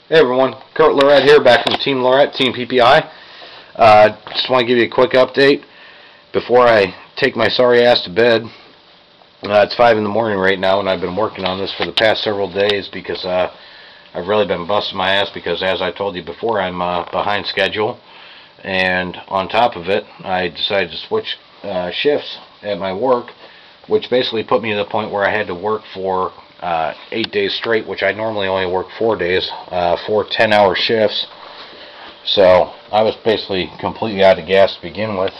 Hey everyone, Kurt Lorette here, back from Team Lorette, Team PPI. Just want to give you a quick update before I take my sorry ass to bed. It's 5 in the morning right now, and I've been working on this for the past several days because I've really been busting my ass because, as I told you before, I'm behind schedule. And on top of it, I decided to switch shifts at my work, which basically put me to the point where I had to work for 8 days straight, which I normally only work 4 days, 4 10-hour shifts. So I was basically completely out of gas to begin with,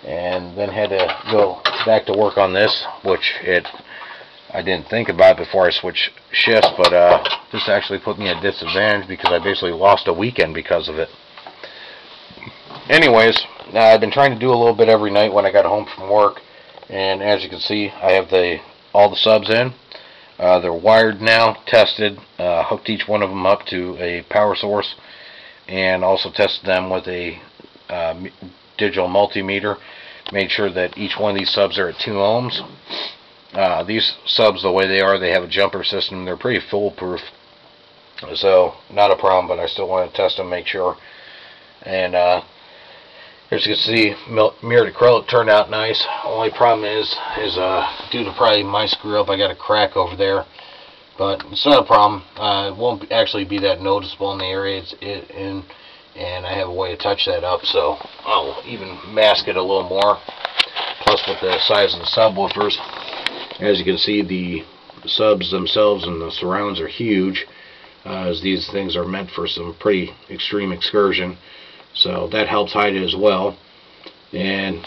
and then had to go back to work on this, which I didn't think about before I switched shifts, but this actually put me at a disadvantage because I basically lost a weekend because of it. Anyways, I've been trying to do a little bit every night when I got home from work, and as you can see, I have all the subs in. They're wired now, tested, hooked each one of them up to a power source, and also tested them with a digital multimeter. Made sure that each one of these subs are at 2 ohms. These subs, the way they are, they have a jumper system. They're pretty foolproof, so not a problem, but I still want to test them, make sure. And as you can see, mirrored acrylic turned out nice. Only problem is due to probably my screw up, I got a crack over there, but it's not a problem. It won't actually be that noticeable in the area and I have a way to touch that up, so I'll even mask it a little more. Plus, with the size of the subwoofers, as you can see, the subs themselves and the surrounds are huge, as these things are meant for some pretty extreme excursion. So that helps hide it as well. And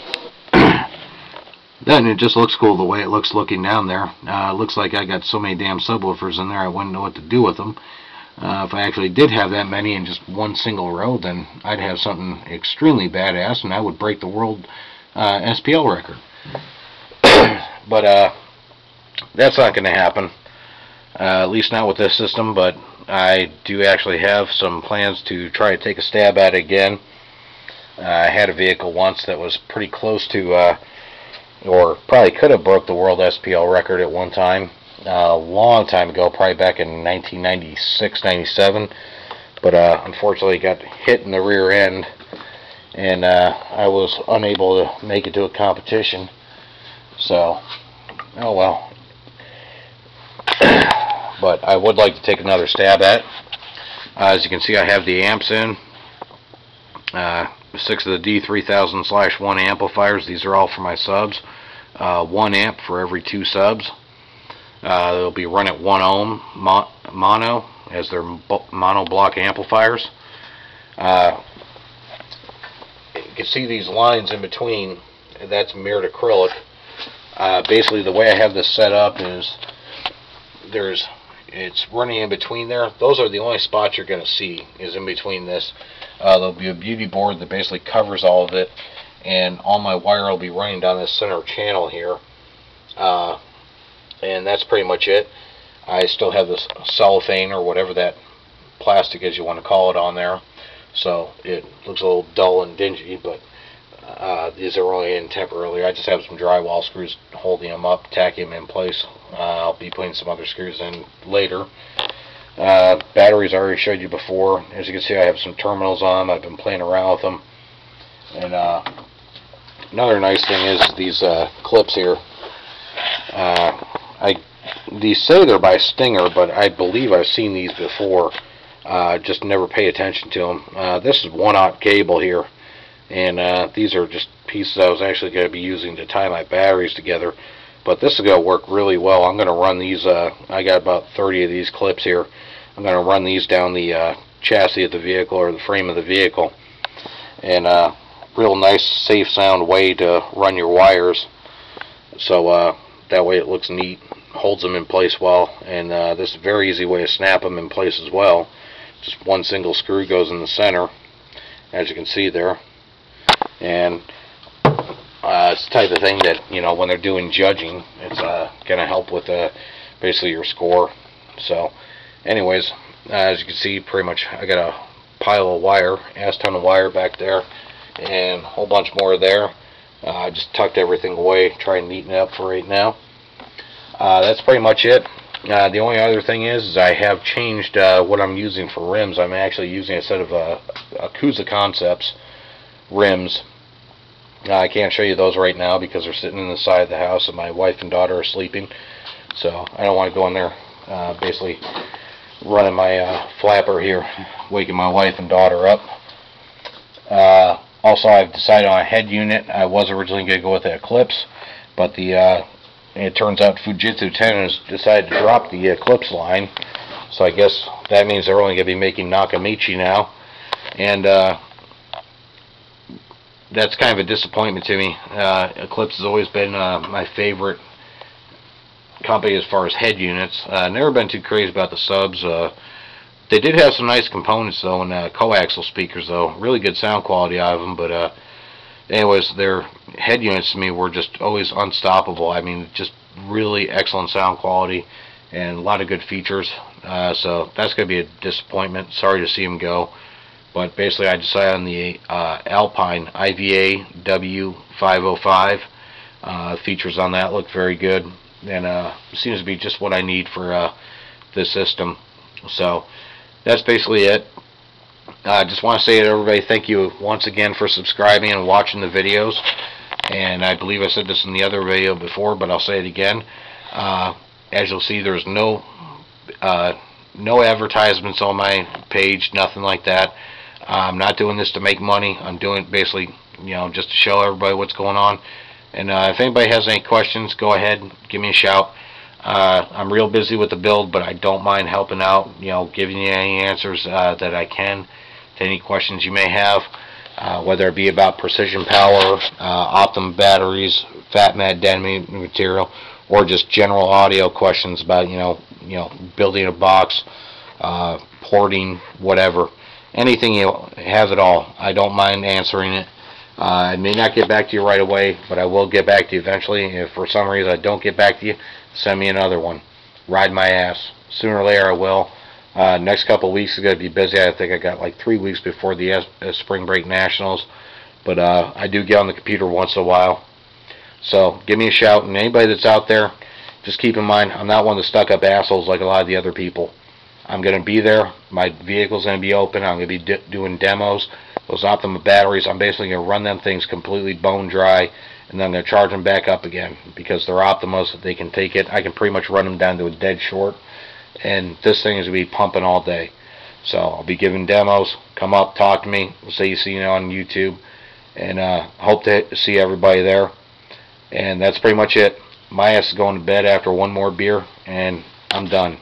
then it just looks cool the way it looks looking down there. Looks like I got so many damn subwoofers in there I wouldn't know what to do with them. If I actually did have that many in just one single row, then I'd have something extremely badass, and I would break the world SPL record. But that's not going to happen, at least not with this system. But I do actually have some plans to try to take a stab at it again. I had a vehicle once that was pretty close to, or probably could have broke the world SPL record at one time, a long time ago, probably back in 1996, 97. But unfortunately got hit in the rear end, and I was unable to make it to a competition. So, oh well. But I would like to take another stab at it. As you can see, I have the amps in. 6 of the D3000/1 amplifiers. These are all for my subs. 1 amp for every 2 subs. They'll be run at 1 ohm mono, as they're mono block amplifiers. You can see these lines in between. That's mirrored acrylic. Basically, the way I have this set up is it's running in between there. Those are the only spots you're going to see, is in between this. There'll be a beauty board that basically covers all of it, and all my wire will be running down this center channel here. And that's pretty much it. I still have this cellophane, or whatever that plastic is you want to call it, on there, so it looks a little dull and dingy, but these are only in temporarily. I just have some drywall screws holding them up, tacking them in place. I'll be putting some other screws in later. Batteries I already showed you before. As you can see, I have some terminals on them. I've been playing around with them. And another nice thing is these clips here. These say they're by Stinger, but I believe I've seen these before. Just never pay attention to them. This is 1/0 cable here, and these are just pieces I was actually going to be using to tie my batteries together. But this is going to work really well. I'm going to run these. I got about 30 of these clips here. I'm going to run these down the chassis of the vehicle, or the frame of the vehicle, and real nice, safe sound way to run your wires. So that way it looks neat, holds them in place well, and this is a very easy way to snap them in place as well. Just one single screw goes in the center, as you can see there, and it's the type of thing that, you know, when they're doing judging, it's going to help with basically your score. So anyways, as you can see, pretty much I got a pile of wire, ass ton of wire back there, and a whole bunch more there. I just tucked everything away, try and neaten it up for right now. That's pretty much it. The only other thing is I have changed what I'm using for rims. I'm actually using a set of Akuza Concepts rims. I can't show you those right now because they're sitting in the side of the house and my wife and daughter are sleeping. So I don't want to go in there basically running my flapper here, waking my wife and daughter up. Also, I've decided on a head unit. I was originally going to go with the Eclipse, but it turns out Fujitsu 10 has decided to drop the Eclipse line. So I guess that means they're only going to be making Nakamichi now. And that's kind of a disappointment to me. Eclipse has always been my favorite company as far as head units. Never been too crazy about the subs. They did have some nice components though, and coaxial speakers though. Really good sound quality out of them, but anyways, their head units to me were just always unstoppable. I mean, just really excellent sound quality and a lot of good features. So that's going to be a disappointment. Sorry to see them go. But basically, I decided on the Alpine IVA W505. Features on that look very good, and seems to be just what I need for this system. So that's basically it. I just want to say to everybody, thank you once again for subscribing and watching the videos. And I believe I said this in the other video before, but I'll say it again. As you'll see, there's no advertisements on my page, nothing like that. I'm not doing this to make money. I'm doing it basically, just to show everybody what's going on. And if anybody has any questions, go ahead, give me a shout. I'm real busy with the build, but I don't mind helping out, giving you any answers that I can to any questions you may have, whether it be about precision power, optimum batteries, fat mat deadening material, or just general audio questions about, building a box, porting, whatever. Anything you have at all, I don't mind answering it. I may not get back to you right away, but I will get back to you eventually. If for some reason I don't get back to you, send me another one. Ride my ass. Sooner or later I will. Next couple of weeks is going to be busy. I think I got like 3 weeks before the Spring Break Nationals. But I do get on the computer once in a while. So give me a shout. And anybody that's out there, just keep in mind, I'm not one of the stuck-up assholes like a lot of the other people. I'm going to be there. My vehicle's going to be open. I'm going to be doing demos. Those Optima batteries, I'm basically going to run them things completely bone dry, and then I'm going to charge them back up again because they're Optimas. They can take it. I can pretty much run them down to a dead short, and this thing is going to be pumping all day. So I'll be giving demos. Come up, talk to me. Say you see it on YouTube, and hope to see everybody there. And that's pretty much it. My ass is going to bed after one more beer, and I'm done.